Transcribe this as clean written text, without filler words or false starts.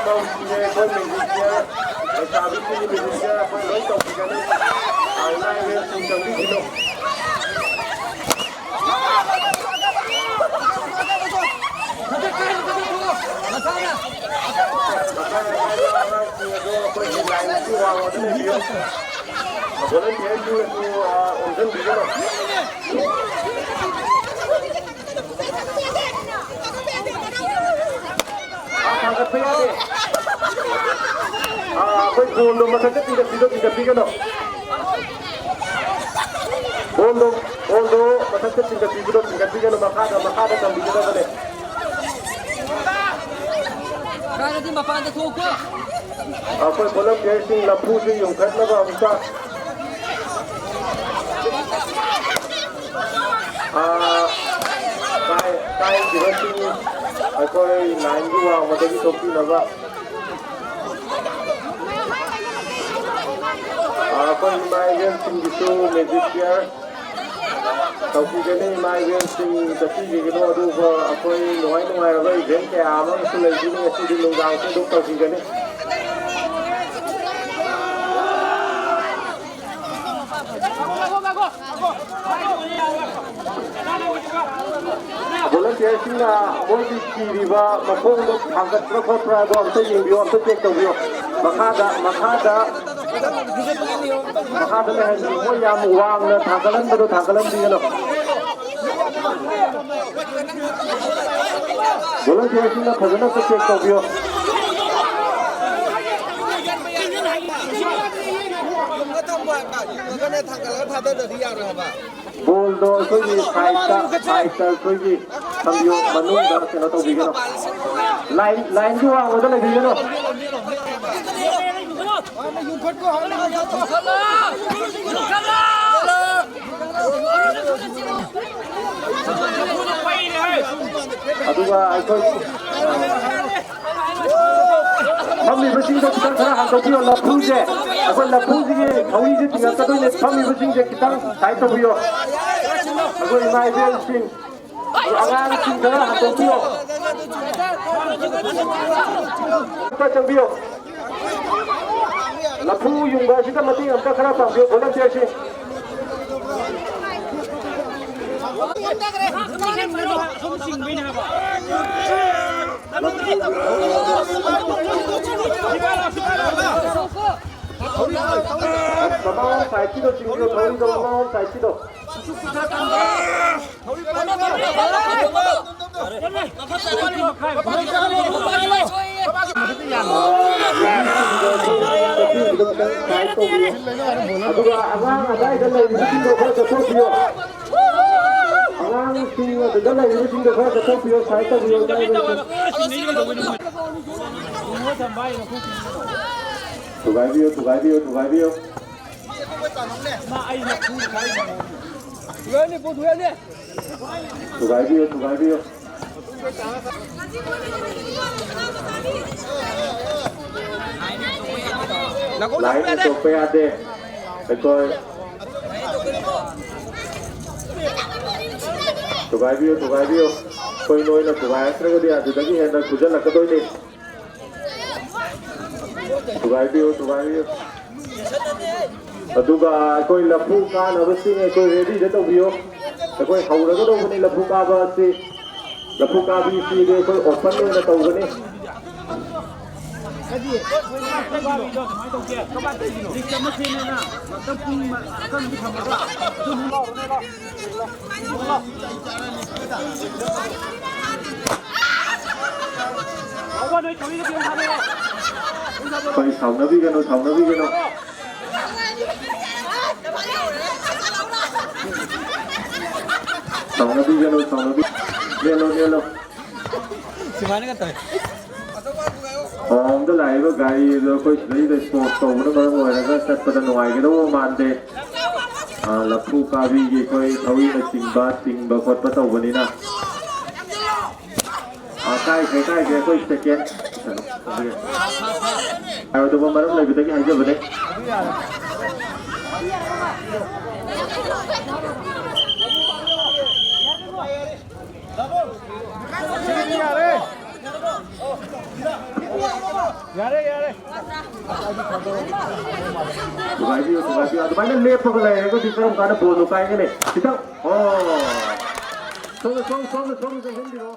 ꯃꯧꯁꯤꯡꯁꯦ ꯑꯩꯈꯣꯏ ꯃꯦꯖꯤꯛꯁꯤꯌꯔ ꯂꯩꯁꯥꯕꯤꯁꯤꯡꯒꯤ ꯃꯦꯖꯤꯛꯁꯤꯌꯔ ꯑꯩꯈꯣꯏ ꯂꯣꯏ ꯇꯧꯕꯤꯒꯅꯤ ꯂꯥꯏꯔꯦꯜꯁꯤꯡ ꯆꯪꯕꯤꯈꯤꯅꯨ ꯑꯉꯥꯡꯁꯤꯡ ꯑꯗꯣ ꯑꯩꯈꯣꯏꯒꯤ ꯂꯥꯏꯟꯒꯤ ꯋꯥꯡꯃꯗ ꯂꯩꯕꯤꯌꯨ ꯚꯣꯂꯟꯇꯤꯌꯔꯁꯤꯡꯅꯁꯨ ꯑꯣꯟꯁꯤꯟꯕꯤꯒꯅꯨ ꯊꯥꯡꯒꯠꯄ ꯌꯥꯗꯦ ꯑꯩꯈꯣꯏ ꯕꯣꯜꯗꯣ ꯃꯊꯛꯇ ꯆꯤꯡꯈꯠꯄꯤꯒꯅꯨ ꯕꯣꯜꯗꯣ ꯃꯊꯛꯇ ꯆꯤꯡꯈꯠꯄꯤꯒꯅꯨ ꯃꯈꯥꯗ ꯇꯝꯕꯤꯒꯗꯕꯅꯦ ꯀꯥꯏꯅꯗꯤ ꯃꯄꯥꯟꯗ ꯊꯣꯛꯄ ꯑꯩꯈꯣꯏ ꯚꯣꯂꯟꯇꯤꯌꯔꯁꯤꯡ ꯂꯐꯨꯁꯤ ꯌꯨꯡꯈꯠꯅꯕ ꯑꯃꯨꯛꯇ ꯀꯥꯏꯈꯤꯕꯁꯤꯡ ꯑꯩꯈꯣꯏ ꯂꯥꯏꯟꯒꯤ ꯋꯥꯡꯃꯗꯒꯤ ꯊꯣꯛꯄꯤꯅꯕ ꯑꯩꯈꯣꯏ ꯏꯃꯥ ꯏꯕꯦꯜꯁꯤꯡꯒꯤꯁꯨ ꯃꯦꯖꯤꯛꯁꯤꯌꯔ ꯇꯧꯕꯤꯒꯅꯤ ꯏꯃꯥ ꯏꯕꯦꯜꯁꯤꯡ ꯆꯠꯄꯤꯈꯤꯒꯅꯨ ꯑꯗꯨꯒ ꯑꯩꯈꯣꯏ ꯅꯨꯡꯉꯥꯏꯔꯕ ꯏꯚꯦꯟ ꯀꯌꯥ ꯑꯃꯁꯨ ꯂꯩꯈꯤꯅꯤ ꯉꯁꯤꯗꯤ ꯅꯨꯡꯗꯥꯡꯁꯨ ꯑꯗꯨꯝ ꯇꯧꯕꯤꯒꯅꯤ ꯚꯣꯂꯟꯇꯤꯌꯔꯁꯤꯡꯅ ꯃꯣꯏꯒꯤ ꯀꯤꯔꯤꯕ ꯃꯈꯣꯡꯗꯣ ꯊꯥꯡꯒꯠꯄ꯭ꯔꯥ ꯈꯣꯠꯄ꯭ꯔꯥ ꯑꯗꯣ ꯑꯝꯇ ꯌꯦꯡꯕꯤꯌꯨ ꯑꯝꯇ ꯆꯦꯛ ꯇꯧꯕꯤꯌꯨ ꯃꯈꯥꯗ ꯂꯩꯍꯟꯕꯤꯌꯨ ꯃꯣꯏ ꯌꯥꯝ ꯋꯥꯡꯅ ꯊꯥꯡꯒꯠꯍꯟꯕꯤꯒꯅꯨ ꯚꯣꯂꯟꯇꯤꯌꯔꯁꯤꯡꯅ ꯐꯖꯅ ꯆꯦꯛ ꯇꯧꯕꯤꯌꯨ ꯕꯣꯜꯗꯣ ꯑꯩꯈꯣꯏꯒꯤ ꯁꯥꯏꯠꯇ ꯑꯩꯈꯣꯏꯒꯤ ꯊꯝꯕꯤꯌꯨ ꯃꯅꯨꯡꯗ ꯀꯩꯅꯣ ꯇꯧꯕꯤꯒꯅꯨ ꯂꯥꯏꯟꯒꯤ ꯋꯥꯡꯃꯗ ꯂꯩꯕꯤꯒꯅꯨ ꯑꯗꯨꯒ ꯑꯩꯈꯣꯏ ꯐꯝꯃꯤꯕꯁꯤꯡꯗꯣ ꯈꯤꯇꯪ ꯈꯔ ꯍꯥꯡꯗꯣꯛꯄꯤꯌꯣ ꯂꯐꯨꯁꯦ ꯑꯩꯈꯣꯏ ꯂꯐꯨꯁꯤꯒꯤ ꯊꯧꯔꯤꯁꯦ ꯆꯤꯡꯉꯛꯀꯗꯣꯏꯅꯦ ꯐꯝꯃꯤꯕꯁꯤꯡꯁꯦ ꯈꯤꯇꯪ ꯁꯥꯏꯠ ꯇꯧꯕꯤꯌꯣ ꯑꯩꯈꯣꯏ ꯏꯃꯥ ꯏꯕꯦꯜꯁꯤꯡ ꯑꯉꯥꯡꯁꯤꯡ ꯈꯔ ꯍꯥꯡꯗꯣꯛꯄꯤꯌꯣ ꯆꯪꯕꯤꯌꯣ ꯂꯐꯨ ꯌꯨꯡꯕ ꯑꯁꯤꯗ ꯃꯇꯦꯡ ꯑꯝꯇ ꯈꯔ ꯄꯥꯡꯕꯤꯌꯨ ꯚꯣꯂꯟꯇꯤꯌꯔꯁꯤꯡ Mama sai chido chingyo thori do mama sai chido aduga agang adai da lai chido khara chothiyo agang chido da lai chido khara chothiyo sai ta biyo Tugaibiyo. Tugaibiyo. Lain itu PAD. Ekor. Tugaibiyo. Koi noi na tugai asra dia adudagi hena kuja lakadoi ni. Tugaibiyo. Aduga koi lapu ka na basi ne koi ready de tawbiyo koi haura ga do ni lapu ka ba si lapu ka bi si de koi open ne na tawgani koi sauna bi gano Nelo. Simane ka tayo. Om da lai ba gari do koi sri de sport to na ba mo na ka sat pa da noi ke do man de lapu ka bi ge koi thawi na sing ba khot pa to bani na kai ke koi second ayo to ba maram lai bi ta ki hai ja bane Subscribe adumana lepaga layiragadi karam kana bolu kaigane kitang oh so hendiro